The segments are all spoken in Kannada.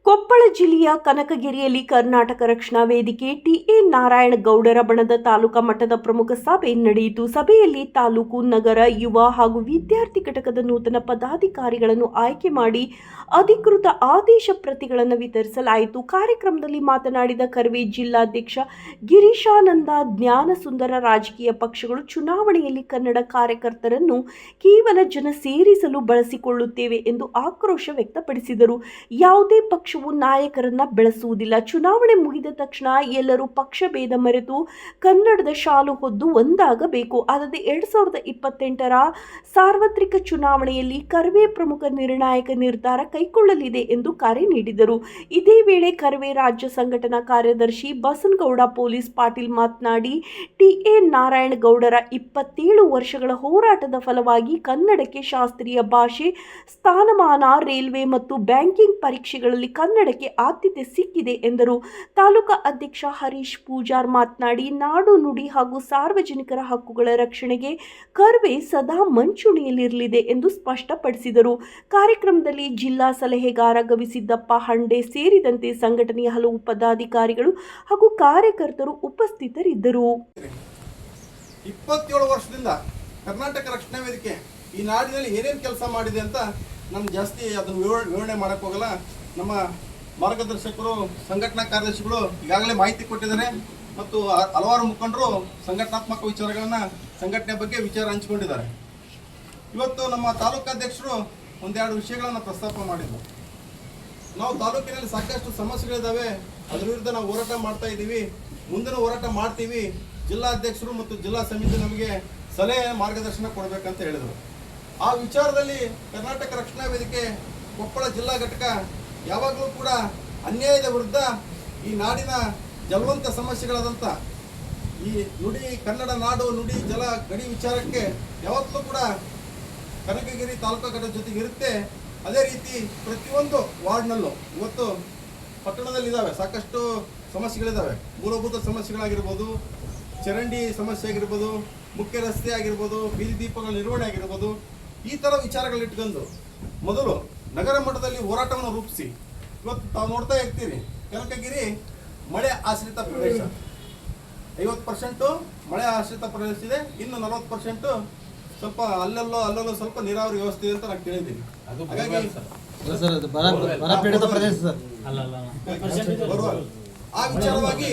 ಕೊಪ್ಪಳ ಜಿಲ್ಲೆಯ ಕನಕಗಿರಿಯಲ್ಲಿ ಕರ್ನಾಟಕ ರಕ್ಷಣಾ ವೇದಿಕೆ ಟಿ.ಎ. ನಾರಾಯಣಗೌಡರ ಬಣದ ತಾಲೂಕಾ ಮಟ್ಟದ ಪ್ರಮುಖ ಸಭೆ ನಡೆಯಿತು. ಸಭೆಯಲ್ಲಿ ತಾಲೂಕು, ನಗರ, ಯುವ ಹಾಗೂ ವಿದ್ಯಾರ್ಥಿ ಘಟಕದ ನೂತನ ಪದಾಧಿಕಾರಿಗಳನ್ನು ಆಯ್ಕೆ ಮಾಡಿ ಅಧಿಕೃತ ಆದೇಶ ಪ್ರತಿಗಳನ್ನು ವಿತರಿಸಲಾಯಿತು. ಕಾರ್ಯಕ್ರಮದಲ್ಲಿ ಮಾತನಾಡಿದ ಕರವೇ ಜಿಲ್ಲಾಧ್ಯಕ್ಷ ಗಿರೀಶಾನಂದ, ಜ್ಞಾನಸುಂದರ ರಾಜಕೀಯ ಪಕ್ಷಗಳು ಚುನಾವಣೆಯಲ್ಲಿ ಕನ್ನಡ ಕಾರ್ಯಕರ್ತರನ್ನು ಕೇವಲ ಜನ ಸೇರಿಸಲು ಬಳಸಿಕೊಳ್ಳುತ್ತೇವೆ ಎಂದು ಆಕ್ರೋಶ ವ್ಯಕ್ತಪಡಿಸಿದರು. ಯಾವುದೇ ಪಕ್ಷವು ನಾಯಕರನ್ನ ಬೆಳೆಸುವುದಿಲ್ಲ. ಚುನಾವಣೆ ಮುಗಿದ ತಕ್ಷಣ ಎಲ್ಲರೂ ಪಕ್ಷ ಭೇದ ಮರೆತು ಕನ್ನಡದ ಶಾಲು ಹೊದ್ದು ಒಂದಾಗಬೇಕು. ಅಲ್ಲದೆ 2028ರ ಸಾರ್ವತ್ರಿಕ ಚುನಾವಣೆಯಲ್ಲಿ ಕರವೇ ಪ್ರಮುಖ ನಿರ್ಣಾಯಕ ನಿರ್ಧಾರ ಕೈಗೊಳ್ಳಲಿದೆ ಎಂದು ಕರೆ ನೀಡಿದರು. ಇದೇ ವೇಳೆ ಕರವೇ ರಾಜ್ಯ ಸಂಘಟನಾ ಕಾರ್ಯದರ್ಶಿ ಬಸನಗೌಡ ಪೊಲೀಸ್ ಪಾಟೀಲ್ ಮಾತನಾಡಿ, ಟಿ.ಎ. ನಾರಾಯಣಗೌಡರ 27 ವರ್ಷಗಳ ಹೋರಾಟದ ಫಲವಾಗಿ ಕನ್ನಡಕ್ಕೆ ಶಾಸ್ತ್ರೀಯ ಭಾಷೆ ಸ್ಥಾನಮಾನ, ರೈಲ್ವೆ ಮತ್ತು ಬ್ಯಾಂಕಿಂಗ್ ಪರೀಕ್ಷೆಗಳಲ್ಲಿ ಕನ್ನಡಕ್ಕೆ ಆದ್ಯತೆ ಸಿಕ್ಕಿದೆ ಎಂದರು. ತಾಲೂಕಾ ಅಧ್ಯಕ್ಷ ಹರೀಶ್ ಪೂಜಾರ್ ಮಾತನಾಡಿ, ನಾಡು, ನುಡಿ ಹಾಗೂ ಸಾರ್ವಜನಿಕರ ಹಕ್ಕುಗಳ ರಕ್ಷಣೆಗೆ ಕರವೇ ಸದಾ ಮುಂಚೂಣಿಯಲ್ಲಿರಲಿದೆ ಎಂದು ಸ್ಪಷ್ಟಪಡಿಸಿದರು. ಕಾರ್ಯಕ್ರಮದಲ್ಲಿ ಜಿಲ್ಲಾ ಸಲಹೆಗಾರ ಗವಿಸಿದ್ದಪ್ಪ ಹಂಡೆ ಸೇರಿದಂತೆ ಸಂಘಟನೆಯ ಹಲವು ಪದಾಧಿಕಾರಿಗಳು ಹಾಗೂ ಕಾರ್ಯಕರ್ತರು ಉಪಸ್ಥಿತರಿದ್ದರು. 27 ವರ್ಷದಿಂದ ಕರ್ನಾಟಕ ರಕ್ಷಣಾ ವೇದಿಕೆ ಈ ನಾಡಿನಲ್ಲಿ ಏನೇನು ಕೆಲಸ ಮಾಡಿದೆ ಅಂತ ನಮ್ಗೆ ಜಾಸ್ತಿ ಅದನ್ನು ವಿವರಣೆ ಮಾಡಕ್ಕೆ ಹೋಗಲ್ಲ. ನಮ್ಮ ಮಾರ್ಗದರ್ಶಕರು, ಸಂಘಟನಾ ಕಾರ್ಯದರ್ಶಿಗಳು ಈಗಾಗಲೇ ಮಾಹಿತಿ ಕೊಟ್ಟಿದ್ದಾರೆ ಮತ್ತು ಹಲವಾರು ಮುಖಂಡರು ಸಂಘಟನಾತ್ಮಕ ವಿಚಾರಗಳನ್ನು, ಸಂಘಟನೆ ಬಗ್ಗೆ ವಿಚಾರ ಹಂಚಿಕೊಂಡಿದ್ದಾರೆ. ಇವತ್ತು ನಮ್ಮ ತಾಲೂಕಾಧ್ಯಕ್ಷರು ಒಂದೆರಡು ವಿಷಯಗಳನ್ನು ಪ್ರಸ್ತಾಪ ಮಾಡಿದ್ರು. ನಾವು ತಾಲೂಕಿನಲ್ಲಿ ಸಾಕಷ್ಟು ಸಮಸ್ಯೆಗಳಿದ್ದಾವೆ, ಅದ್ರ ವಿರುದ್ಧ ನಾವು ಹೋರಾಟ ಮಾಡ್ತಾ ಇದ್ದೀವಿ, ಮುಂದಿನ ಹೋರಾಟ ಮಾಡ್ತೀವಿ, ಜಿಲ್ಲಾಧ್ಯಕ್ಷರು ಮತ್ತು ಜಿಲ್ಲಾ ಸಮಿತಿ ನಮಗೆ ಸಲಹೆ ಮಾರ್ಗದರ್ಶನ ಕೊಡಬೇಕಂತ ಹೇಳಿದರು. ಆ ವಿಚಾರದಲ್ಲಿ ಕರ್ನಾಟಕ ರಕ್ಷಣಾ ವೇದಿಕೆ ಕೊಪ್ಪಳ ಜಿಲ್ಲಾ ಘಟಕ ಯಾವಾಗಲೂ ಕೂಡ ಅನ್ಯಾಯದ ವಿರುದ್ಧ ಈ ನಾಡಿನ ಜಲವಂತ ಸಮಸ್ಯೆಗಳಾದಂಥ ಈ ನುಡಿ, ಕನ್ನಡ ನಾಡು, ನುಡಿ, ಜಲ, ಗಡಿ ವಿಚಾರಕ್ಕೆ ಯಾವತ್ತೂ ಕೂಡ ಕನಕಗಿರಿ ತಾಲೂಕಾ ಘಟಕ ಜೊತೆಗೆ ಇರುತ್ತೆ. ಅದೇ ರೀತಿ ಪ್ರತಿಯೊಂದು ವಾರ್ಡ್ನಲ್ಲೂ ಇವತ್ತು ಪಟ್ಟಣದಲ್ಲಿದ್ದಾವೆ, ಸಾಕಷ್ಟು ಸಮಸ್ಯೆಗಳಿದ್ದಾವೆ. ಮೂಲಭೂತ ಸಮಸ್ಯೆಗಳಾಗಿರ್ಬೋದು, ಚರಂಡಿ ಸಮಸ್ಯೆ ಆಗಿರ್ಬೋದು, ಮುಖ್ಯ ರಸ್ತೆ ಆಗಿರ್ಬೋದು, ಬೀದಿ ದೀಪಗಳ ನಿರ್ವಹಣೆ ಆಗಿರ್ಬೋದು, ಈ ಥರ ವಿಚಾರಗಳಿಟ್ಕೊಂಡು ಮೊದಲು ನಗರ ಮಟ್ಟದಲ್ಲಿ ಹೋರಾಟವನ್ನು ರೂಪಿಸಿ ಇವತ್ತು ತಾವು ನೋಡ್ತಾ ಇರ್ತೀರಿ, ಕನಕಗಿರಿ ಮಳೆ ಆಶ್ರಿತ ಪ್ರದೇಶ, 50% ಮಳೆ ಆಶ್ರಿತ ಪ್ರದೇಶ ಇದೆ. ಇನ್ನು 40% ಸ್ವಲ್ಪ ಅಲ್ಲಲ್ಲೋ ಸ್ವಲ್ಪ ನೀರಾವರಿ ವ್ಯವಸ್ಥೆ ಇದೆ ಅಂತ ನಾನು ಕೇಳಿದ್ದೀನಿ. ಹಾಗಾಗಿ ಆ ವಿಚಾರವಾಗಿ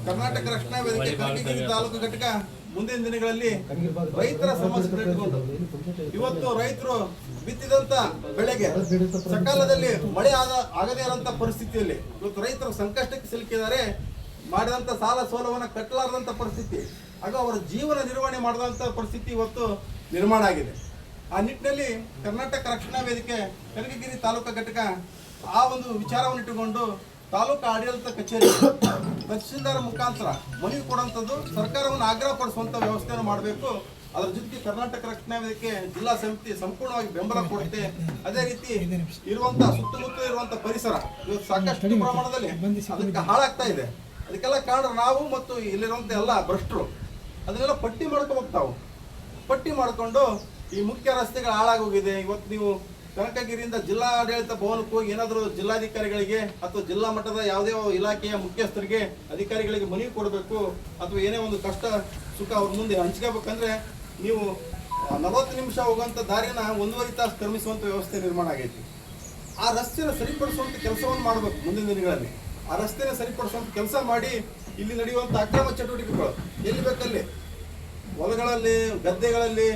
ಕರ್ನಾಟಕ ರಕ್ಷಣಾ ವೇದಿಕೆ ಕನಕಗಿರಿ ತಾಲೂಕು ಘಟಕ ಮುಂದಿನ ದಿನಗಳಲ್ಲಿ ರೈತರ ಸಮಸ್ಯೆ ಇಟ್ಟುಕೊಂಡು ಇವತ್ತು ರೈತರು ಬಿತ್ತಿದಂತ ಬೆಳೆಗೆ ಸಕಾಲದಲ್ಲಿ ಮಳೆ ಆಗದೇ ಇರೋಂಥ ಪರಿಸ್ಥಿತಿಯಲ್ಲಿ ಇವತ್ತು ರೈತರು ಸಂಕಷ್ಟಕ್ಕೆ ಸಿಲುಕಿದ್ದಾರೆ. ಮಾಡಿದಂಥ ಸಾಲ ಸೋಲವನ್ನು ಕಟ್ಟಲಾರದಂಥ ಪರಿಸ್ಥಿತಿ, ಆಗ ಅವರ ಜೀವನ ನಿರ್ವಹಣೆ ಮಾಡಿದಂಥ ಪರಿಸ್ಥಿತಿ ಇವತ್ತು ನಿರ್ಮಾಣ ಆಗಿದೆ. ಆ ನಿಟ್ಟಿನಲ್ಲಿ ಕರ್ನಾಟಕ ರಕ್ಷಣಾ ವೇದಿಕೆ ಕನಕಗಿರಿ ತಾಲೂಕಾ ಘಟಕ ಆ ಒಂದು ವಿಚಾರವನ್ನು ಇಟ್ಟುಕೊಂಡು ತಾಲೂಕಾ ಆಡಳಿತ ಕಚೇರಿ ತಹಶೀಲ್ದಾರ್ ಮುಖಾಂತರ ಮನವಿ ಕೊಡುವಂಥದ್ದು, ಸರ್ಕಾರವನ್ನು ಆಗ್ರಹ ಪಡಿಸುವಂಥ ವ್ಯವಸ್ಥೆಯನ್ನು ಮಾಡಬೇಕು. ಅದರ ಜೊತೆಗೆ ಕರ್ನಾಟಕ ರಕ್ಷಣಾ ವೇದಿಕೆ ಜಿಲ್ಲಾ ಸಮಿತಿ ಸಂಪೂರ್ಣವಾಗಿ ಬೆಂಬಲ ಕೊಡುತ್ತೆ. ಅದೇ ರೀತಿ ಇರುವಂಥ ಸುತ್ತಮುತ್ತ ಇರುವಂಥ ಪರಿಸರ ಇವತ್ತು ಸಾಕಷ್ಟು ಪ್ರಮಾಣದಲ್ಲಿ ಅದಕ್ಕೆ ಹಾಳಾಗ್ತಾ ಇದೆ. ಅದಕ್ಕೆಲ್ಲ ಕಾರಣ ನಾವು ಮತ್ತು ಇಲ್ಲಿರುವಂಥ ಎಲ್ಲ ಭ್ರಷ್ಟರು. ಅದನ್ನೆಲ್ಲ ಪಟ್ಟಿ ಮಾಡ್ಕೋಬೇಕು. ತಾವು ಪಟ್ಟಿ ಮಾಡಿಕೊಂಡು ಈ ಮುಖ್ಯ ರಸ್ತೆಗಳು ಹಾಳಾಗೋಗಿದೆ. ಇವತ್ತು ನೀವು ಕನಕಗಿರಿಯಿಂದ ಜಿಲ್ಲಾಡಳಿತ ಭವನಕ್ಕೆ ಹೋಗಿ ಏನಾದರೂ ಜಿಲ್ಲಾಧಿಕಾರಿಗಳಿಗೆ ಅಥವಾ ಜಿಲ್ಲಾ ಮಟ್ಟದ ಯಾವುದೇ ಇಲಾಖೆಯ ಮುಖ್ಯಸ್ಥರಿಗೆ, ಅಧಿಕಾರಿಗಳಿಗೆ ಮನವಿ ಕೊಡಬೇಕು ಅಥವಾ ಏನೇ ಒಂದು ಕಷ್ಟ ಸುಖ ಅವ್ರ ಮುಂದೆ ಹಂಚ್ಕೋಬೇಕಂದ್ರೆ ನೀವು 40 ನಿಮಿಷ ಹೋಗುವಂಥ ದಾರಿನ 1.5 ತಾಸು ಕ್ರಮಿಸುವಂಥ ವ್ಯವಸ್ಥೆ ನಿರ್ಮಾಣ ಆಗೈತಿ. ಆ ರಸ್ತೆನ ಸರಿಪಡಿಸುವಂಥ ಕೆಲಸವನ್ನು ಮಾಡಬೇಕು ಮುಂದಿನ ದಿನಗಳಲ್ಲಿ. ಆ ರಸ್ತೆನ ಸರಿಪಡಿಸುವಂಥ ಕೆಲಸ ಮಾಡಿ ಇಲ್ಲಿ ನಡೆಯುವಂಥ ಅಕ್ರಮ ಚಟುವಟಿಕೆಗಳು ಎಲ್ಲಿ ಬೇಕಲ್ಲಿ, ಹೊಲಗಳಲ್ಲಿ, ಗದ್ದೆಗಳಲ್ಲಿ,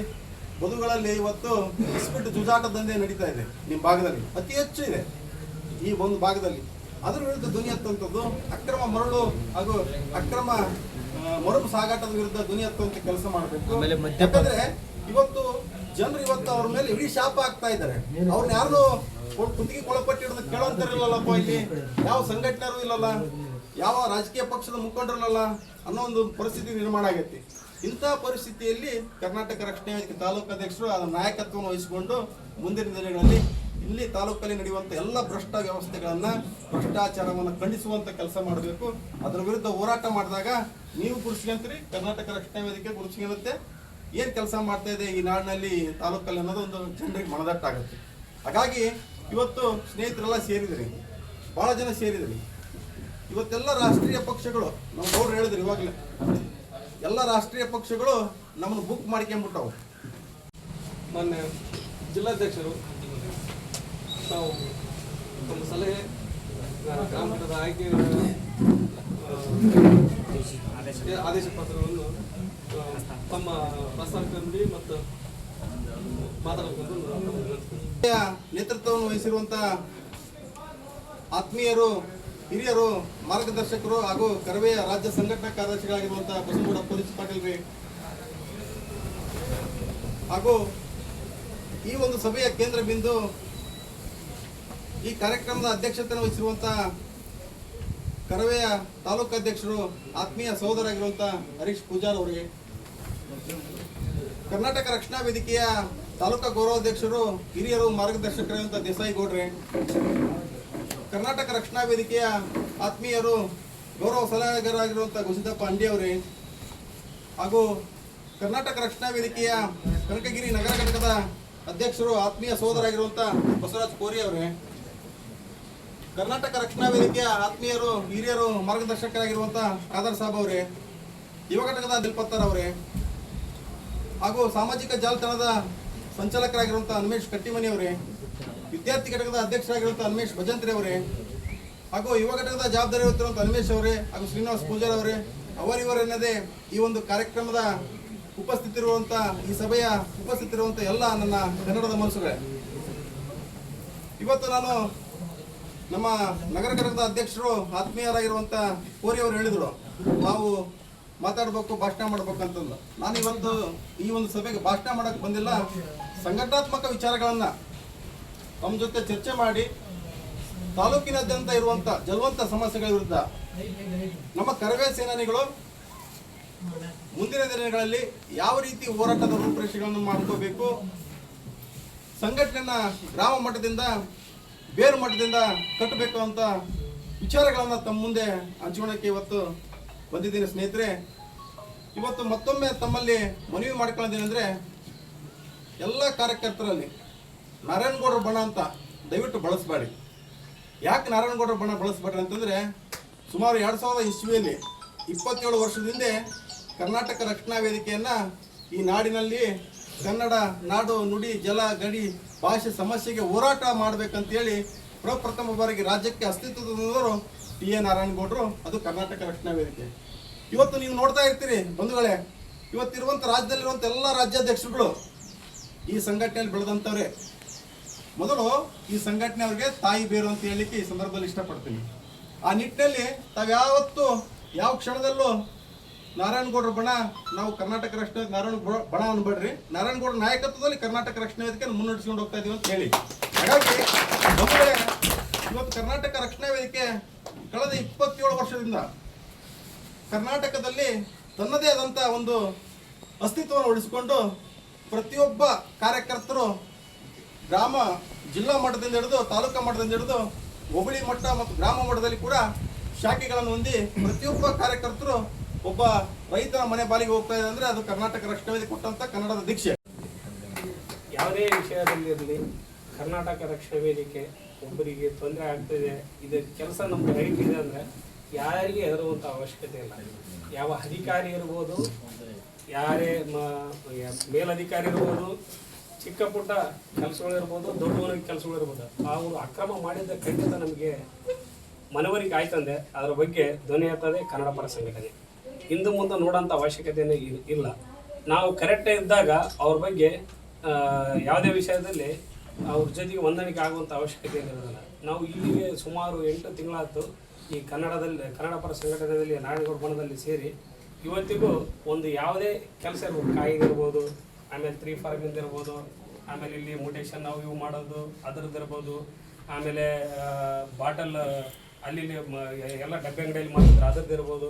ಬದುಗಳಲ್ಲಿ ಇವತ್ತು ಇಸ್ಬಿಟ್ಟು ಜುಜಾಟ ದಂಧೆ ನಡೀತಾ ಇದೆ. ನಿಮ್ಮ ಭಾಗದಲ್ಲಿ ಅತಿ ಹೆಚ್ಚು ಇದೆ. ಈ ಒಂದು ಭಾಗದಲ್ಲಿ ಅದ್ರ ವಿರುದ್ಧ ಧ್ವನಿ ಎತ್ತುವಂಥದ್ದು, ಅಕ್ರಮ ಮರಳು ಹಾಗೂ ಅಕ್ರಮ ಮರಳು ಸಾಗಾಟದ ವಿರುದ್ಧ ಧ್ವನಿ ಎತ್ತುವಂಥ ಕೆಲಸ ಮಾಡಬೇಕು. ಯಾಕಂದ್ರೆ ಇವತ್ತು ಜನರು ಇವತ್ತು ಅವ್ರ ಮೇಲೆ ಇಡೀ ಶಾಪ ಆಗ್ತಾ ಇದ್ದಾರೆ. ಅವ್ರನ್ನ ಯಾರು ಕುತ್ತಿಗೆ ಕೊಳಪಟ್ಟಿ ಹಿಡಿದು ಕೇಳೋಂತಾರಿಲ್ಲಲ್ಲಪ್ಪ, ಇಲ್ಲಿ ಯಾವ ಸಂಘಟನೆಯರು ಇಲ್ಲಲ್ಲ, ಯಾವ ರಾಜಕೀಯ ಪಕ್ಷದ ಮುಖಂಡರಲ್ಲ ಅನ್ನೋ ಒಂದು ಪರಿಸ್ಥಿತಿ ನಿರ್ಮಾಣ ಆಗೈತಿ. ಇಂಥ ಪರಿಸ್ಥಿತಿಯಲ್ಲಿ ಕರ್ನಾಟಕ ರಕ್ಷಣಾ ವೇದಿಕೆ ತಾಲೂಕಾಧ್ಯಕ್ಷರು ಅದರ ನಾಯಕತ್ವವನ್ನು ವಹಿಸಿಕೊಂಡು ಮುಂದಿನ ದಿನಗಳಲ್ಲಿ ಇಲ್ಲಿ ತಾಲೂಕಲ್ಲಿ ನಡೆಯುವಂಥ ಎಲ್ಲ ಭ್ರಷ್ಟ ವ್ಯವಸ್ಥೆಗಳನ್ನು, ಭ್ರಷ್ಟಾಚಾರವನ್ನು ಖಂಡಿಸುವಂಥ ಕೆಲಸ ಮಾಡಬೇಕು. ಅದರ ವಿರುದ್ಧ ಹೋರಾಟ ಮಾಡಿದಾಗ ನೀವು ಗುರುಸ್ಕೊಂತೀರಿ, ಕರ್ನಾಟಕ ರಕ್ಷಣಾ ವೇದಿಕೆ ಗುರುಸ್ಕೊಳ್ಳುತ್ತೆ. ಏನು ಕೆಲಸ ಮಾಡ್ತಾ ಇದೆ ಈ ನಾಡಿನಲ್ಲಿ, ತಾಲೂಕಲ್ಲಿ ಅನ್ನೋದು ಒಂದು ಜನರಿಗೆ ಮನದಟ್ಟಾಗುತ್ತೆ. ಹಾಗಾಗಿ ಇವತ್ತು ಸ್ನೇಹಿತರೆಲ್ಲ ಸೇರಿದ್ರಿ, ಭಾಳ ಜನ ಸೇರಿದ್ರಿ. ಇವತ್ತೆಲ್ಲ ರಾಷ್ಟ್ರೀಯ ಪಕ್ಷಗಳು, ನಮ್ಮ ಗೌಡ್ರು ಹೇಳಿದ್ರು ಇವಾಗಲೇ, ಎಲ್ಲ ರಾಷ್ಟ್ರೀಯ ಪಕ್ಷಗಳು ನಮ್ಮನ್ನು ಬುಕ್ ಮಾಡ್ಕೊಂಡ್ಬಿಟ್ಟವು. ಮಾನ್ಯ ಜಿಲ್ಲಾಧ್ಯಕ್ಷರು ತಾವು ತಮ್ಮ ಸಲಹೆ ಗ್ರಾಮ ಮಟ್ಟದ ಆಯ್ಕೆ ಆದೇಶ ಪತ್ರಗಳನ್ನು ತಮ್ಮ ಪ್ರಸ್ತಾವಿಕ ನುಡಿ ಮತ್ತು ಮಾತಾಡಬೇಕು. ನೇತೃತ್ವವನ್ನು ವಹಿಸಿರುವಂಥ ಆತ್ಮೀಯರು, ಹಿರಿಯರು, ಮಾರ್ಗದರ್ಶಕರು ಹಾಗೂ ಕರವೆಯ ರಾಜ್ಯ ಸಂಘಟನಾ ಕಾರ್ಯದರ್ಶಿಗಳಾಗಿರುವಂಥ ಬಸವಗೌಡ ಪೊಲೀಸ್ ಪಾಟೀಲ್ ರೀ, ಹಾಗೂ ಈ ಒಂದು ಸಭೆಯ ಕೇಂದ್ರ ಬಿಂದು ಈ ಕಾರ್ಯಕ್ರಮದ ಅಧ್ಯಕ್ಷತೆಯನ್ನು ವಹಿಸಿರುವಂಥ ಕರವೆಯ ತಾಲೂಕು ಅಧ್ಯಕ್ಷರು, ಆತ್ಮೀಯ ಸಹೋದರಾಗಿರುವಂಥ ಹರೀಶ್ ಪೂಜಾರ್ ಅವರಿಗೆ, ಕರ್ನಾಟಕ ರಕ್ಷಣಾ ವೇದಿಕೆಯ ತಾಲೂಕಾ ಗೌರವಾಧ್ಯಕ್ಷರು, ಹಿರಿಯರು, ಮಾರ್ಗದರ್ಶಕರಾಗಿರುವಂಥ ದೇಸಾಯಿ ಗೌಡ್ರೆ, ಕರ್ನಾಟಕ ರಕ್ಷಣಾ ವೇದಿಕೆಯ ಆತ್ಮೀಯರು, ಗೌರವ ಸಲಹೆಗಾರರಾಗಿರುವಂಥ ಗುಸಿದಪ್ಪ ಅಂಡಿ ಅವರೇ, ಹಾಗೂ ಕರ್ನಾಟಕ ರಕ್ಷಣಾ ವೇದಿಕೆಯ ಕನಕಗಿರಿ ನಗರ ಘಟಕದ ಅಧ್ಯಕ್ಷರು, ಆತ್ಮೀಯ ಸಹೋದರಾಗಿರುವಂಥ ಬಸವರಾಜ್ ಕೋರಿ ಅವರೇ, ಕರ್ನಾಟಕ ರಕ್ಷಣಾ ವೇದಿಕೆಯ ಆತ್ಮೀಯರು, ಹಿರಿಯರು, ಮಾರ್ಗದರ್ಶಕರಾಗಿರುವಂಥ ಖಾದರ್ ಸಾಬ್ ಅವರೇ, ಯುವ ಘಟಕದ ದಿಲ್ಪತ್ತರ್ ಅವರೇ, ಹಾಗೂ ಸಾಮಾಜಿಕ ಜಾಲತಾಣದ ಸಂಚಾಲಕರಾಗಿರುವಂಥ ಅನ್ಮೇಶ್ ಕಟ್ಟಿಮನಿ ಅವರೇ, ವಿದ್ಯಾರ್ಥಿ ಘಟಕದ ಅಧ್ಯಕ್ಷರಾಗಿರುವಂಥ ಅನ್ಮೇಶ್ ಭಜಂತ್ರಿ ಅವರೇ, ಹಾಗೂ ಯುವ ಘಟಕದ ಜವಾಬ್ದಾರಿ ಹೊತ್ತಿರುವಂಥ ಅನ್ಮೇಶ್ ಅವರೇ, ಹಾಗೂ ಶ್ರೀನಿವಾಸ್ ಪೂಜಾರ್ ಅವರೇ, ಅವರಿವರೆನ್ನದೇ ಈ ಒಂದು ಕಾರ್ಯಕ್ರಮದ ಉಪಸ್ಥಿತಿರುವಂಥ, ಈ ಸಭೆಯ ಉಪಸ್ಥಿತಿರುವಂಥ ಎಲ್ಲ ನನ್ನ ಕನ್ನಡದ ಮನಸ್ಸುಗಳೇ, ಇವತ್ತು ನಾನು ನಮ್ಮ ನಗರ ಘಟಕದ ಅಧ್ಯಕ್ಷರು ಆತ್ಮೀಯರಾಗಿರುವಂಥ ಕೋರಿ ಅವರು ಹೇಳಿದರು, ನಾವು ಮಾತಾಡಬೇಕು, ಭಾಷಣ ಮಾಡ್ಬೇಕು ಅಂತಂದು. ನಾನು ಇವತ್ತು ಈ ಒಂದು ಸಭೆಗೆ ಭಾಷಣ ಮಾಡೋಕ್ಕೆ ಬಂದಿಲ್ಲ, ಸಂಘಟನಾತ್ಮಕ ವಿಚಾರಗಳನ್ನು ನಮ್ಮ ಜೊತೆ ಚರ್ಚೆ ಮಾಡಿ ತಾಲೂಕಿನಾದ್ಯಂತ ಇರುವಂಥ ಜಲವಂತ ಸಮಸ್ಯೆಗಳ ವಿರುದ್ಧ ನಮ್ಮ ಕರವೇ ಸೇನಾನಿಗಳು ಮುಂದಿನ ದಿನಗಳಲ್ಲಿ ಯಾವ ರೀತಿ ಹೋರಾಟದ ರೂಪರೇಷೆಗಳನ್ನು ಮಾಡ್ಕೋಬೇಕು, ಸಂಘಟನೆಯನ್ನ ಗ್ರಾಮ ಮಟ್ಟದಿಂದ ಬೇರು ಮಟ್ಟದಿಂದ ಕಟ್ಟಬೇಕು ಅಂತ ವಿಚಾರಗಳನ್ನು ತಮ್ಮ ಮುಂದೆ ಹಂಚಿಕೊಳ್ಳೋಕ್ಕೆ ಇವತ್ತು ಬಂದಿದ್ದೀನಿ ಸ್ನೇಹಿತರೆ. ಇವತ್ತು ಮತ್ತೊಮ್ಮೆ ತಮ್ಮಲ್ಲಿ ಮನವಿ ಮಾಡ್ಕೊಳ್ಳೋದೇನೆಂದರೆ, ಎಲ್ಲ ಕಾರ್ಯಕರ್ತರಲ್ಲಿ ನಾರಾಯಣಗೌಡರ ಬಣ ಅಂತ ದಯವಿಟ್ಟು ಬಳಸಬೇಡಿ. ಯಾಕೆ ನಾರಾಯಣಗೌಡರ ಬಣ ಬಳಸಬೇಡ್ರಿ ಅಂತಂದರೆ, ಸುಮಾರು 2000 ಇಸ್ವಿಯಲ್ಲಿ 27 ವರ್ಷದ ಹಿಂದೆ ಕರ್ನಾಟಕ ರಕ್ಷಣಾ ವೇದಿಕೆಯನ್ನು ಈ ನಾಡಿನಲ್ಲಿ ಕನ್ನಡ ನಾಡು, ನುಡಿ, ಜಲ, ಗಡಿ, ಭಾಷೆ ಸಮಸ್ಯೆಗೆ ಹೋರಾಟ ಮಾಡಬೇಕಂತೇಳಿ ಪ್ರಪ್ರಥಮ ಬಾರಿಗೆ ರಾಜ್ಯಕ್ಕೆ ಅಸ್ತಿತ್ವದವರು ಟಿ.ಎ. ನಾರಾಯಣಗೌಡರು, ಅದು ಕರ್ನಾಟಕ ರಕ್ಷಣಾ ವೇದಿಕೆ. ಇವತ್ತು ನೀವು ನೋಡ್ತಾ ಇರ್ತೀರಿ ಬಂಧುಗಳೇ, ಇವತ್ತಿರುವಂಥ ರಾಜ್ಯದಲ್ಲಿರುವಂಥ ಎಲ್ಲ ರಾಜ್ಯಾಧ್ಯಕ್ಷರುಗಳು ಈ ಸಂಘಟನೆಯಲ್ಲಿ ಬೆಳೆದಂಥವ್ರೆ. ಮೊದಲು ಈ ಸಂಘಟನೆ ಅವ್ರಿಗೆ ತಾಯಿ ಬೇರು ಅಂತ ಹೇಳಲಿಕ್ಕೆ ಈ ಸಂದರ್ಭದಲ್ಲಿ ಇಷ್ಟಪಡ್ತೀನಿ. ಆ ನಿಟ್ಟಿನಲ್ಲಿ ತಾವ್ಯಾವತ್ತು ಯಾವ ಕ್ಷಣದಲ್ಲೂ ನಾರಾಯಣಗೌಡರ ಬಣ, ನಾವು ಕರ್ನಾಟಕ ರಕ್ಷಣಾ ನಾರಾಯಣ ಬಣ ಅನ್ಬೇಡ್ರಿ, ನಾರಾಯಣಗೌಡರ ನಾಯಕತ್ವದಲ್ಲಿ ಕರ್ನಾಟಕ ರಕ್ಷಣಾ ವೇದಿಕೆ ಮುನ್ನಡೆಸ್ಕೊಂಡು ಹೋಗ್ತಾ ಇದೀವಿ ಅಂತ ಹೇಳಿ. ಹಾಗಾಗಿ ಬಂಧುಗಳೇ, ಇವತ್ತು ಕರ್ನಾಟಕ ರಕ್ಷಣಾ ವೇದಿಕೆ ಕಳೆದ 27 ವರ್ಷದಿಂದ ಕರ್ನಾಟಕದಲ್ಲಿ ತನ್ನದೇ ಆದಂಥ ಒಂದು ಅಸ್ತಿತ್ವವನ್ನು ಉಳಿಸಿಕೊಂಡು ಪ್ರತಿಯೊಬ್ಬ ಕಾರ್ಯಕರ್ತರು ಗ್ರಾಮ, ಜಿಲ್ಲಾ ಮಟ್ಟದಿಂದ ಹಿಡಿದು ತಾಲೂಕಾ ಮಟ್ಟದಿಂದ ಹಿಡಿದು ಹೋಬಳಿ ಮಟ್ಟ ಮತ್ತು ಗ್ರಾಮ ಮಟ್ಟದಲ್ಲಿ ಕೂಡ ಶಾಖೆಗಳನ್ನು ಹೊಂದಿ ಪ್ರತಿಯೊಬ್ಬ ಕಾರ್ಯಕರ್ತರು ಒಬ್ಬ ರೈತನ ಮನೆ ಬಾಲಿಗೆ ಹೋಗ್ತಾ ಇದೆ ಅಂದರೆ ಅದು ಕರ್ನಾಟಕ ರಕ್ಷಣಾ ವೇದಿಕೆ ಕೊಟ್ಟಂಥ ಕನ್ನಡದ ದೀಕ್ಷೆ. ಯಾವುದೇ ವಿಷಯದಲ್ಲಿರಲಿ ಕರ್ನಾಟಕ ರಕ್ಷಣಾ ವೇದಿಕೆ ಒಬ್ಬರಿಗೆ ತೊಂದರೆ ಆಗ್ತಿದೆ, ಇದು ಕೆಲಸ ನಮ್ಗೆ ರೈಟ್ ಇದೆ ಅಂದರೆ ಯಾರಿಗೆ ಹೆದರುವಂಥ ಅವಶ್ಯಕತೆ ಇಲ್ಲ. ಯಾವ ಅಧಿಕಾರಿ ಇರ್ಬೋದು, ಯಾರೇ ಮೇಲಧಿಕಾರಿ ಇರ್ಬೋದು, ಚಿಕ್ಕ ಪುಟ್ಟ ಕೆಲಸಗಳಿರ್ಬೋದು, ದೊಡ್ಡವನಿಗೆ ಕೆಲಸಗಳಿರ್ಬೋದು, ಅವರು ಅಕ್ರಮ ಮಾಡಿದ್ದ ಖಂಡಿತ ನಮಗೆ ಮನವರಿಕೆ ಆಯ್ತಂದೆ ಅದರ ಬಗ್ಗೆ ಧ್ವನಿ ಎತ್ತದೆ ಕನ್ನಡ ಪರ ಸಂಘಟನೆ. ಹಿಂದೆ ಮುಂದೆ ನೋಡೋಂಥ ಅವಶ್ಯಕತೆಯೇ ಇಲ್ಲ. ನಾವು ಕರೆಕ್ಟೇ ಇದ್ದಾಗ ಅವ್ರ ಬಗ್ಗೆ ಯಾವುದೇ ವಿಷಯದಲ್ಲಿ ಅವ್ರ ಜೊತೆಗೆ ಹೊಂದಾಣಿಕೆ ಆಗುವಂಥ ಅವಶ್ಯಕತೆ ಇರೋದಿಲ್ಲ. ನಾವು ಇಲ್ಲಿಗೆ ಸುಮಾರು 8 ತಿಂಗಳಾಯ್ತು ಈ ಕನ್ನಡ ಪರ ಸಂಘಟನೆಯಲ್ಲಿ ನಾರಾಯಣಗೌಡ ಬಣದಲ್ಲಿ ಸೇರಿ. ಇವತ್ತಿಗೂ ಒಂದು ಯಾವುದೇ ಕೆಲಸ ಇರ್ಬೋದು, ಕಾಯಿದೆ ಇರ್ಬೋದು, ಆಮೇಲೆ 3 ಫಾರ್ಮಿಂದ ಇರ್ಬೋದು, ಆಮೇಲೆ ಇಲ್ಲಿ ಮುಟೇಶನ್ ನಾವು ಇವು ಮಾಡೋದು ಅದರದ್ದು ಇರ್ಬೋದು, ಆಮೇಲೆ ಬಾಟಲ್ ಅಲ್ಲಿ ಎಲ್ಲ ಡಬ್ಬೆ ಅಂಗಡಿಯಲ್ಲಿ ಮಾಡಿದ್ರೆ ಅದರದ್ದು ಇರ್ಬೋದು,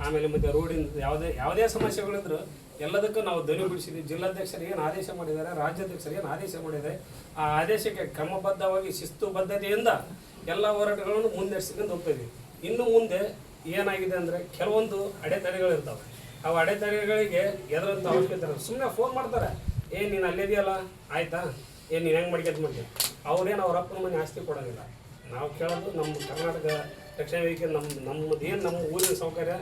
ಆಮೇಲೆ ಮತ್ತು ರೋಡಿಂದ ಯಾವುದೇ ಸಮಸ್ಯೆಗಳಿದ್ರು ಎಲ್ಲದಕ್ಕೂ ನಾವು ಧ್ವನಿ ಬಿಡಿಸಿದ್ವಿ. ಜಿಲ್ಲಾಧ್ಯಕ್ಷರು ಏನು ಆದೇಶ ಮಾಡಿದ್ದಾರೆ, ರಾಜ್ಯಾಧ್ಯಕ್ಷರು ಏನು ಆದೇಶ ಮಾಡಿದ್ದಾರೆ, ಆ ಆದೇಶಕ್ಕೆ ಕ್ರಮಬದ್ಧವಾಗಿ ಶಿಸ್ತುಬದ್ಧತೆಯಿಂದ ಎಲ್ಲ ಹೋರಾಟಗಳನ್ನು ಮುಂದೆಡ್ಸ್ಕೊಂಡು ಹೋಗ್ತಾಯಿದ್ವಿ. ಇನ್ನು ಮುಂದೆ ಏನಾಗಿದೆ ಅಂದರೆ ಕೆಲವೊಂದು ಅಡೆತಡೆಗಳಿರ್ತಾವೆ. ಅವು ಅಡೆತಡೆಗಳಿಗೆ ಎದುರಂಥ ಅವಶ್ಯಕತೆ ಇರೋದು. ಸುಮ್ಮನೆ ಫೋನ್ ಮಾಡ್ತಾರೆ, ನೀನು ಅಲ್ಲಿದೆಯಲ್ಲ, ಆಯಿತಾ ಏನು ನೀನು ಹೆಂಗೆ ಮಾಡ್ಕೊಂಡು ಅವ್ರೇನು ಅವ್ರ ಅಪ್ಪನ ಮನೆ ಆಸ್ತಿ ಕೊಡೋಂಗಿಲ್ಲ. ನಾವು ಕೇಳೋದು ನಮ್ಮ ಕರ್ನಾಟಕ ರಕ್ಷಣಾ ವೇದಿಕೆ ನಮ್ಮದು ಏನು ನಮ್ಮ ಊರಿನ ಸೌಕರ್ಯ,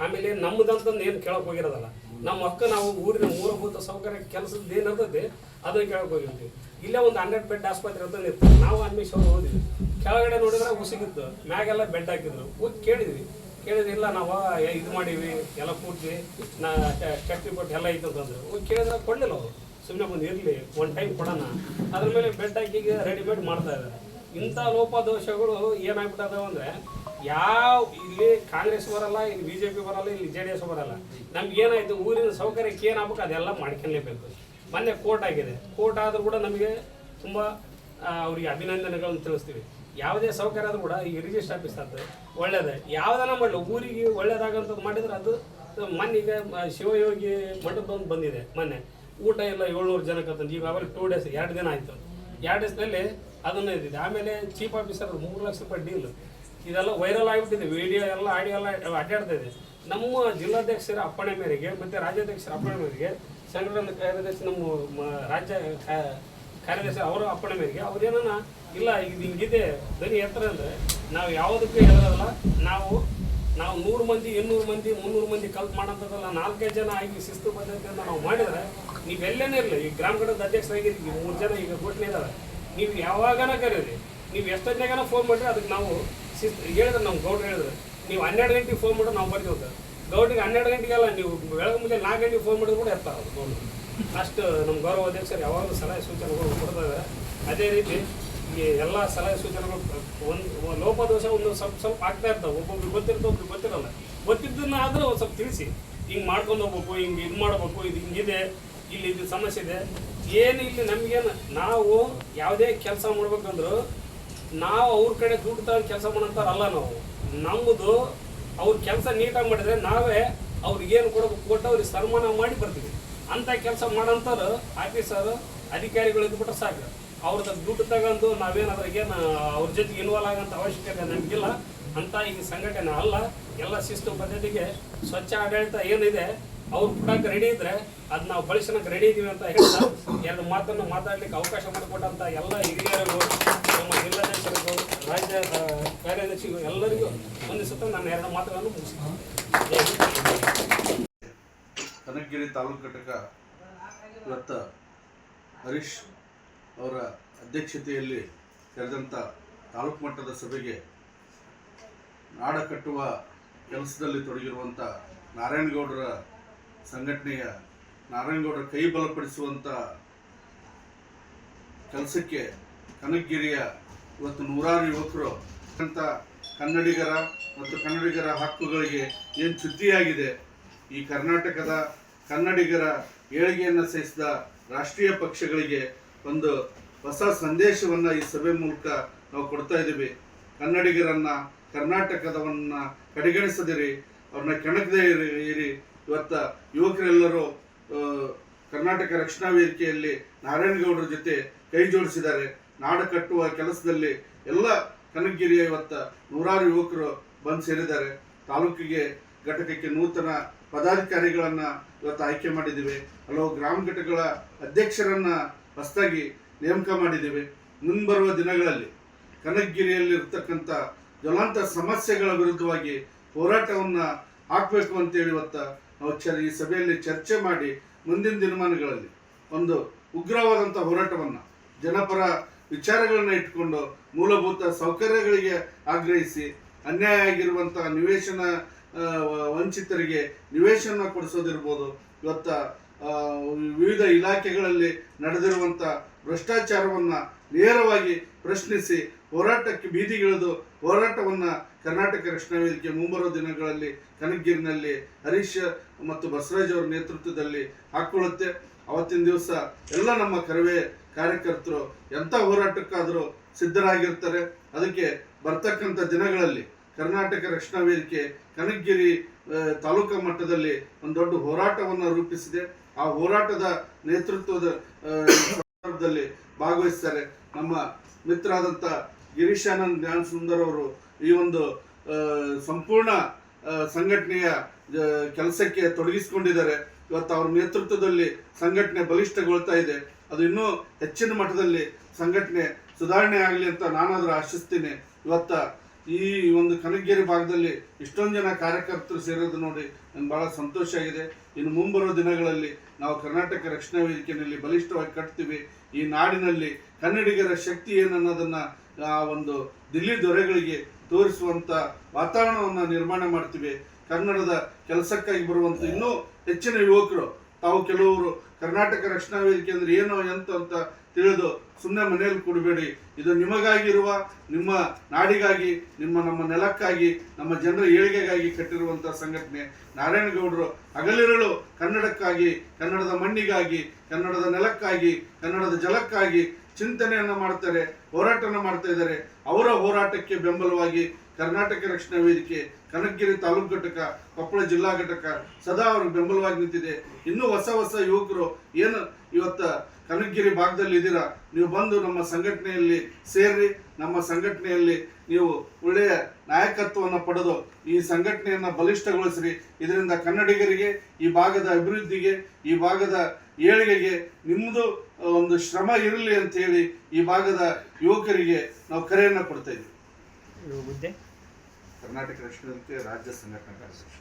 ಆಮೇಲೆ ನಮ್ಮದಂತಂದು ಏನು ಕೇಳೋಕೆ ಹೋಗಿರೋದಲ್ಲ. ನಮ್ಮ ಅಕ್ಕ ನಾವು ಊರಿನ ಮೂಲಭೂತ ಸೌಕರ್ಯ ಕೆಲಸದ ಏನು ಇರ್ತೈತಿ ಅದನ್ನು ಕೇಳೋಕೆ ಹೋಗಿರ್ತೀವಿ. ಇಲ್ಲೇ ಒಂದು 100 ಬೆಡ್ ಆಸ್ಪತ್ರೆ ಅಂತ ಇರ್ತದೆ. ನಾವು ಅಡ್ಮಿಷನ್ ಹೋದಿದ್ವಿ, ಕೆಳಗಡೆ ನೋಡಿದ್ರೆ ಉಸಿಗಿತ್ತು, ಮ್ಯಾಗೆಲ್ಲ ಬೆಡ್ ಹಾಕಿದ್ರು. ಹೋಗಿ ಕೇಳಿದ್ವಿ ಇಲ್ಲ ನಾವು ಇದು ಮಾಡೀವಿ ಎಲ್ಲ ಪೂರ್ತಿ ಟೆಸ್ಟ್ ರಿಪೋರ್ಟ್ ಎಲ್ಲ ಐತೆ ಅಂತಂದ್ರು. ಹೋಗಿ ಕೇಳಿದ್ರೆ ಕೊಡಲಿಲ್ಲ ಅವರು. ಸುಮ್ಮನೆ ಬಂದು ಇರಲಿ ಒಂದು ಟೈಮ್ ಕೊಡೋಣ, ಅದ್ರ ಮೇಲೆ ಬೆಡ್ ಹಾಕಿ ರೆಡಿಮೇಡ್ ಮಾಡ್ತಾ ಇದ್ದಾರೆ. ಇಂಥ ಲೋಪದೋಷಗಳು ಏನಾಗ್ಬಿಟ್ಟದವ ಅಂದರೆ ಯಾವ ಇಲ್ಲಿ ಕಾಂಗ್ರೆಸ್ ಬರಲ್ಲ, ಇಲ್ಲಿ BJP ಬರಲ್ಲ, ಇಲ್ಲಿ JDS ಬರಲ್ಲ. ನಮ್ಗೆ ಏನಾಯ್ತು ಊರಿನ ಸೌಕರ್ಯಕ್ಕೆ ಏನಾಗಬೇಕು ಅದೆಲ್ಲ ಮಾಡ್ಕೊಳ್ಳೇಬೇಕು. ಮೊನ್ನೆ ಕೋರ್ಟ್ ಆಗಿದೆ. ಕೋರ್ಟ್ ಆದರೂ ಕೂಡ ನಮಗೆ ತುಂಬ ಅವರಿಗೆ ಅಭಿನಂದನೆಗಳನ್ನು ತಿಳಿಸ್ತೀವಿ. ಯಾವುದೇ ಸೌಕರ್ಯ ಆದರೂ ಕೂಡ ಈ ರಿಜಿಸ್ಟರ್ ಆಫೀಸ್ ಆಗ್ತದೆ ಒಳ್ಳೇದೇ, ಯಾವುದನ್ನ ಮಾಡಲಿ ಊರಿಗೆ ಒಳ್ಳೇದಾಗಂಥದ್ದು ಮಾಡಿದ್ರೆ ಅದು. ಮೊನ್ನೆಗೆ ಶಿವಯೋಗಿ ಮಂಟಪದೊಂದು ಬಂದಿದೆ, ಮೊನ್ನೆ ಊಟ ಎಲ್ಲ 700 ಜನಕ್ಕೆ ಅಂತಂದು. ಈಗ ಆಮೇಲೆ 2 ಡೇಸ್ 2 ದಿನ ಆಯಿತು. 2 ಡೇಸ್ನಲ್ಲಿ ಅದನ್ನು ಇದ್ದಿದೆ. ಆಮೇಲೆ ಚೀಫ್ ಆಫೀಸರ್ 3 ಲಕ್ಷ ರೂಪಾಯಿ ಡೀಲ್, ಇದೆಲ್ಲ ವೈರಲ್ ಆಗಿಬಿಟ್ಟಿದೆ. ವಿಡಿಯೋ ಎಲ್ಲ ಆಡಿಯೋ ಎಲ್ಲ ಅಡ್ಡಾಡ್ತಾ ಇದೆ. ನಮ್ಮ ಜಿಲ್ಲಾಧ್ಯಕ್ಷರ ಅಪ್ಪಣೆ ಮೇರೆಗೆ ಮತ್ತು ರಾಜ್ಯಾಧ್ಯಕ್ಷರ ಅಪ್ಪಣೆ ಮೇರೆಗೆ, ಸಂಘಟನಾ ಕಾರ್ಯದರ್ಶಿ ನಮ್ಮ ರಾಜ್ಯ ಕಾರ್ಯದರ್ಶಿ ಅವರ ಅಪ್ಪಣೆ ಮೇರೆಗೆ ಅವ್ರೇನ ಇಲ್ಲ ಇದು ಹಿಂಗಿದೆ ಧ್ವನಿ ಎತ್ತರ ಅಂದರೆ ನಾವು ಯಾವುದಕ್ಕೂ ಹೇಳೋದಲ್ಲ. ನಾವು 100 ಮಂದಿ 200 ಮಂದಿ 300 ಮಂದಿ ಕಲ್ತು ಮಾಡೋಂಥದ್ದಲ್ಲ. 4-5 ಜನ ಆಗಿ ಶಿಸ್ತು ಪದ್ಧತಿಯಿಂದ ನಾವು ಮಾಡಿದರೆ ನೀವೆಲ್ಲೇನೇ ಇರಲಿ. ಈ ಗ್ರಾಮ ಘಟಕದ ಅಧ್ಯಕ್ಷರಾಗಿದ್ದೀವಿ, 3 ಜನ ಈಗ ಘೋಷಣೆ ಇದ್ದಾವೆ. ನೀವು ಯಾವಾಗನ ಕರೀರಿ, ನೀವು ಎಷ್ಟೊತ್ತಿನಾಗನ ಫೋನ್ ಮಾಡಿರಿ, ಅದಕ್ಕೆ ನಾವು ಹೇಳಿದ್ರೆ ನಮ್ಮ ಗೌಡ್ರು ಹೇಳಿದ್ರೆ ನೀವು 12 ಗಂಟೆಗೆ ಫೋನ್ ಮಾಡಿದ್ರೆ ನಾವು ಬರ್ತೀವಿ. ಗೌಡ್ರಿಗೆ 12 ಗಂಟೆಗೆಲ್ಲ ನೀವು ಬೆಳಗ್ಗೆ ಮುಂಜಾನೆ 4 ಗಂಟೆಗೆ ಫೋನ್ ಮಾಡಿದ್ರು ಕೂಡ ಎತ್ತಾರೆ ಅದು ಗೌಡ್ರು. ಅಷ್ಟು ನಮ್ಮ ಗೌರವ ಅಧ್ಯಕ್ಷರು ಯಾವಾಗಲೂ ಸಲಹೆ ಸೂಚನೆಗಳು ಕೊಡ್ತಾ ಇದ್ದಾರೆ. ಅದೇ ರೀತಿ ಈ ಎಲ್ಲ ಸಲಹೆ ಸೂಚನೆಗಳು ಒಂದು ಲೋಪದೋಷ ಒಂದು ಸ್ವಲ್ಪ ಆಗ್ತಾ ಇರ್ತಾವೆ. ಒಬ್ಬೊಬ್ರಿಗೆ ಗೊತ್ತಿರ್ತವೆ, ಒಬ್ರಿಗೆ ಗೊತ್ತಿರಲ್ಲ. ಗೊತ್ತಿದ್ದನ್ನ ಆದರೂ ಒಂದು ಸ್ವಲ್ಪ ತಿಳಿಸಿ, ಹಿಂಗೆ ಮಾಡ್ಕೊಂಡು ಹೋಗ್ಬೇಕು, ಹಿಂಗೆ ಇದು ಮಾಡಬೇಕು, ಇದು ಹಿಂಗಿದೆ, ಇಲ್ಲಿ ಇದು ಸಮಸ್ಯೆ ಇದೆ ಏನು. ಇಲ್ಲಿ ನಮಗೇನು ನಾವು ಯಾವುದೇ ಕೆಲಸ ಮಾಡ್ಬೇಕಂದ್ರು ನಾವು ಅವ್ರ ಕಡೆ ದುಡ್ಡು ತಗೊಂಡು ಕೆಲಸ ಮಾಡೋಂಥವ್ರಲ್ಲ. ನಮ್ಮದು ಅವ್ರ ಕೆಲಸ ನೀಟಾಗಿ ಮಾಡಿದರೆ ನಾವೇ ಅವ್ರಿಗೇನು ಕೊಡಬೇಕು ಕೊಟ್ಟು ಅವ್ರಿಗೆ ಸನ್ಮಾನ ಮಾಡಿ ಬರ್ತೀವಿ. ಅಂಥ ಕೆಲಸ ಮಾಡೋಂಥವ್ರು ಆಫೀಸರು ಅಧಿಕಾರಿಗಳು ಇದ್ಬಿಟ್ರೆ ಸಾಕು. ಅವ್ರದ್ದು ದುಡ್ಡು ತಗೊಂಡು ನಾವೇನಾದ್ರಿಗೇನು ಅವ್ರ ಜೊತೆಗೆ ಇನ್ವಾಲ್ವ್ ಆಗೋಂಥ ಅವಶ್ಯಕತೆ ನಮಗಿಲ್ಲ. ಅಂತ ಈಗ ಸಂಘಟನೆ ಅಲ್ಲ. ಎಲ್ಲ ಶಿಸ್ತು ಪದ್ಧತಿಗೆ ಸ್ವಚ್ಛ ಆಡಳಿತ ಏನಿದೆ ಅವ್ರು ಕೊಡೋಕೆ ರೆಡಿ ಇದ್ದರೆ ಅದು ನಾವು ಬಳಸೋಕೆ ರೆಡಿ ಇದ್ದೀವಿ ಅಂತ ಹೇಳ್ತಾ 2 ಮಾತನ್ನು ಮಾತಾಡಲಿಕ್ಕೆ ಅವಕಾಶ ಮಾಡಿಕೊಟ್ಟಂಥ ಎಲ್ಲ ಹಿರಿಯರಿಗೂ, ನಮ್ಮ ಜಿಲ್ಲಾಧ್ಯಕ್ಷರಿಗೂ, ರಾಜ್ಯ ಕಾರ್ಯದರ್ಶಿಗೂ ಎಲ್ಲರಿಗೂ ವಂದಿಸುತ್ತಾ ನಾನು 2 ಮಾತುಗಳನ್ನು ಮುಗಿಸ್ತೀನಿ. ಕನಕಗಿರಿ ತಾಲೂಕು ಘಟಕ ಇವತ್ತು ಹರೀಶ್ ಅವರ ಅಧ್ಯಕ್ಷತೆಯಲ್ಲಿ ಕರೆದಂಥ ತಾಲೂಕು ಮಟ್ಟದ ಸಭೆಗೆ ನಾಡ ಕಟ್ಟುವ ಕೆಲಸದಲ್ಲಿ ತೊಡಗಿರುವಂಥ ನಾರಾಯಣಗೌಡರ ಸಂಘಟನೆಯ ನಾರಾಯಣಗೌಡರ ಕೈ ಬಲಪಡಿಸುವಂಥ ಕೆಲಸಕ್ಕೆ ಕನಕಗಿರಿಯ ಇವತ್ತು 100 ಯುವಕರು ಅಂತ ಕನ್ನಡಿಗರ ಮತ್ತು ಕನ್ನಡಿಗರ ಹಕ್ಕುಗಳಿಗೆ ಏನು ಚ್ಯುತಿಯಾಗಿದೆ, ಈ ಕರ್ನಾಟಕದ ಕನ್ನಡಿಗರ ಏಳಿಗೆಯನ್ನು ಸಹಿಸಿದ ರಾಷ್ಟ್ರೀಯ ಪಕ್ಷಗಳಿಗೆ ಒಂದು ಹೊಸ ಸಂದೇಶವನ್ನು ಈ ಸಭೆ ಮೂಲಕ ನಾವು ಕೊಡ್ತಾ ಇದ್ದೀವಿ. ಕನ್ನಡಿಗರನ್ನು ಕರ್ನಾಟಕದವನ್ನ ಕಡೆಗಣಿಸದಿರಿ, ಅವ್ರನ್ನ ಕೆಣಕದೇ ಇರಿ. ಇವತ್ತು ಯುವಕರೆಲ್ಲರೂ ಕರ್ನಾಟಕ ರಕ್ಷಣಾ ವೇದಿಕೆಯಲ್ಲಿ ನಾರಾಯಣಗೌಡರ ಜೊತೆ ಕೈ ಜೋಡಿಸಿದ್ದಾರೆ. ನಾಡ ಕಟ್ಟುವ ಕೆಲಸದಲ್ಲಿ ಎಲ್ಲ ಕನಕಗಿರಿಯ ಇವತ್ತು 100 ಯುವಕರು ಬಂದು ಸೇರಿದ್ದಾರೆ. ತಾಲೂಕಿಗೆ ಘಟಕಕ್ಕೆ ನೂತನ ಪದಾಧಿಕಾರಿಗಳನ್ನು ಇವತ್ತು ಆಯ್ಕೆ ಮಾಡಿದ್ದೀವಿ. ಹಲವು ಗ್ರಾಮ ಘಟಕಗಳ ಅಧ್ಯಕ್ಷರನ್ನು ಹೊಸದಾಗಿ ನೇಮಕ ಮಾಡಿದ್ದೀವಿ. ಮುಂಬರುವ ದಿನಗಳಲ್ಲಿ ಕನಕಗಿರಿಯಲ್ಲಿರ್ತಕ್ಕಂಥ ಜ್ವಲಂತ ಸಮಸ್ಯೆಗಳ ವಿರುದ್ಧವಾಗಿ ಹೋರಾಟವನ್ನು ಹಾಕಬೇಕು ಅಂತೇಳಿ ಇವತ್ತು ನಾವು ಈ ಸಭೆಯಲ್ಲಿ ಚರ್ಚೆ ಮಾಡಿ ಮುಂದಿನ ದಿನಮಾನಗಳಲ್ಲಿ ಒಂದು ಉಗ್ರವಾದಂಥ ಹೋರಾಟವನ್ನು ಜನಪರ ವಿಚಾರಗಳನ್ನು ಇಟ್ಕೊಂಡು ಮೂಲಭೂತ ಸೌಕರ್ಯಗಳಿಗೆ ಆಗ್ರಹಿಸಿ ಅನ್ಯಾಯ ಆಗಿರುವಂಥ ನಿವೇಶನ ವಂಚಿತರಿಗೆ ನಿವೇಶನ ಕೊಡಿಸೋದಿರ್ಬೋದು, ಇವತ್ತು ವಿವಿಧ ಇಲಾಖೆಗಳಲ್ಲಿ ನಡೆದಿರುವಂಥ ಭ್ರಷ್ಟಾಚಾರವನ್ನು ನೇರವಾಗಿ ಪ್ರಶ್ನಿಸಿ ಹೋರಾಟಕ್ಕೆ ಬೀದಿಗಿಳಿದು ಹೋರಾಟವನ್ನು ಕರ್ನಾಟಕ ರಕ್ಷಣಾ ವೇದಿಕೆ ಮುಂಬರುವ ದಿನಗಳಲ್ಲಿ ಕನಕಗಿರಿನಲ್ಲಿ ಹರೀಶ್ ಮತ್ತು ಬಸವರಾಜ್ ಅವರ ನೇತೃತ್ವದಲ್ಲಿ ಹಾಕ್ಕೊಳ್ಳುತ್ತೆ. ಅವತ್ತಿನ ದಿವಸ ಎಲ್ಲ ನಮ್ಮ ಕರವೇ ಕಾರ್ಯಕರ್ತರು ಎಂಥ ಹೋರಾಟಕ್ಕಾದರೂ ಸಿದ್ಧರಾಗಿರ್ತಾರೆ. ಅದಕ್ಕೆ ಬರ್ತಕ್ಕಂಥ ದಿನಗಳಲ್ಲಿ ಕರ್ನಾಟಕ ರಕ್ಷಣಾ ವೇದಿಕೆ ಕನಕಗಿರಿ ತಾಲೂಕಾ ಮಟ್ಟದಲ್ಲಿ ಒಂದು ದೊಡ್ಡ ಹೋರಾಟವನ್ನು ರೂಪಿಸಿದೆ. ಆ ಹೋರಾಟದ ನೇತೃತ್ವದ ಸಂದರ್ಭದಲ್ಲಿ ಭಾಗವಹಿಸ್ತಾರೆ. ನಮ್ಮ ಮಿತ್ರರಾದಂಥ ಗಿರೀಶಾನಂದ್ ಜ್ಞಾನ ಸುಂದರ್ ಅವರು ಈ ಒಂದು ಸಂಪೂರ್ಣ ಸಂಘಟನೆಯ ಕೆಲಸಕ್ಕೆ ತೊಡಗಿಸಿಕೊಂಡಿದ್ದಾರೆ. ಇವತ್ತು ಅವ್ರ ನೇತೃತ್ವದಲ್ಲಿ ಸಂಘಟನೆ ಬಲಿಷ್ಠಗೊಳ್ತಾ ಇದೆ. ಅದು ಇನ್ನೂ ಹೆಚ್ಚಿನ ಮಟ್ಟದಲ್ಲಿ ಸಂಘಟನೆ ಸುಧಾರಣೆ ಆಗಲಿ ಅಂತ ನಾನಾದರೂ ಆಶಿಸ್ತೀನಿ. ಇವತ್ತ ಈ ಒಂದು ಕನಕಗಿರಿ ಭಾಗದಲ್ಲಿ ಇಷ್ಟೊಂದು ಜನ ಕಾರ್ಯಕರ್ತರು ಸೇರೋದು ನೋಡಿ ನನಗೆ ಭಾಳ ಸಂತೋಷ ಆಗಿದೆ. ಇನ್ನು ಮುಂಬರುವ ದಿನಗಳಲ್ಲಿ ನಾವು ಕರ್ನಾಟಕ ರಕ್ಷಣಾ ವೇದಿಕೆಯಲ್ಲಿ ಬಲಿಷ್ಠವಾಗಿ ಕಟ್ತೀವಿ. ಈ ನಾಡಿನಲ್ಲಿ ಕನ್ನಡಿಗರ ಶಕ್ತಿ ಏನನ್ನೋದನ್ನು ಒಂದು ದಿಲ್ಲಿ ದೊರೆಗಳಿಗೆ ತೋರಿಸುವಂಥ ವಾತಾವರಣವನ್ನು ನಿರ್ಮಾಣ ಮಾಡ್ತೀವಿ. ಕನ್ನಡದ ಕೆಲಸಕ್ಕಾಗಿ ಬರುವಂಥ ಇನ್ನೂ ಹೆಚ್ಚಿನ ಯುವಕರು ತಾವು ಕೆಲವರು ಕರ್ನಾಟಕ ರಕ್ಷಣಾ ವೇದಿಕೆ ಅಂದರೆ ಏನೋ ಎಂತ ಅಂತ ತಿಳಿದು ಸುಮ್ಮನೆ ಮನೆಯಲ್ಲಿ ಕೊಡಬೇಡಿ. ಇದು ನಿಮಗಾಗಿರುವ, ನಿಮ್ಮ ನಾಡಿಗಾಗಿ, ನಮ್ಮ ನೆಲಕ್ಕಾಗಿ, ನಮ್ಮ ಜನರ ಏಳಿಗೆಗಾಗಿ ಕಟ್ಟಿರುವಂಥ ಸಂಘಟನೆ. ನಾರಾಯಣಗೌಡರು ಹಗಲಿರುಳು ಕನ್ನಡಕ್ಕಾಗಿ, ಕನ್ನಡದ ಮಣ್ಣಿಗಾಗಿ, ಕನ್ನಡದ ನೆಲಕ್ಕಾಗಿ, ಕನ್ನಡದ ಜಲಕ್ಕಾಗಿ ಚಿಂತನೆಯನ್ನು ಮಾಡ್ತಾರೆ, ಹೋರಾಟನ ಮಾಡ್ತಾ ಇದ್ದಾರೆ. ಅವರ ಹೋರಾಟಕ್ಕೆ ಬೆಂಬಲವಾಗಿ ಕರ್ನಾಟಕ ರಕ್ಷಣಾ ವೇದಿಕೆ ಕನಕಗಿರಿ ತಾಲೂಕು ಘಟಕ, ಕೊಪ್ಪಳ ಜಿಲ್ಲಾ ಘಟಕ ಸದಾ ಅವ್ರಿಗೆ ಬೆಂಬಲವಾಗಿ ನಿಂತಿದೆ. ಇನ್ನೂ ಹೊಸ ಯುವಕರು ಏನು ಇವತ್ತು ಕನಕಗಿರಿ ಭಾಗದಲ್ಲಿ ಇದ್ದೀರಾ, ನೀವು ಬಂದು ನಮ್ಮ ಸಂಘಟನೆಯಲ್ಲಿ ಸೇರಿ, ನಮ್ಮ ಸಂಘಟನೆಯಲ್ಲಿ ನೀವು ಒಳ್ಳೆಯ ನಾಯಕತ್ವವನ್ನು ಪಡೆದು ಈ ಸಂಘಟನೆಯನ್ನು ಬಲಿಷ್ಠಗೊಳಿಸ್ರಿ. ಇದರಿಂದ ಕನ್ನಡಿಗರಿಗೆ, ಈ ಭಾಗದ ಅಭಿವೃದ್ಧಿಗೆ, ಈ ಭಾಗದ ಏಳಿಗೆಗೆ ನಿಮ್ಮದು ಒಂದು ಶ್ರಮ ಇರಲಿ ಅಂತ ಹೇಳಿ ಈ ಭಾಗದ ಯುವಕರಿಗೆ ನಾವು ಕರೆಯನ್ನು ಕೊಡ್ತಾ ಇದ್ದೀವಿ. ಕರ್ನಾಟಕ ರಕ್ಷಣಾ ವೇದಿಕೆ ರಾಜ್ಯ ಸಂಘಟನಾ ಕಾರ್ಯದರ್ಶಿ.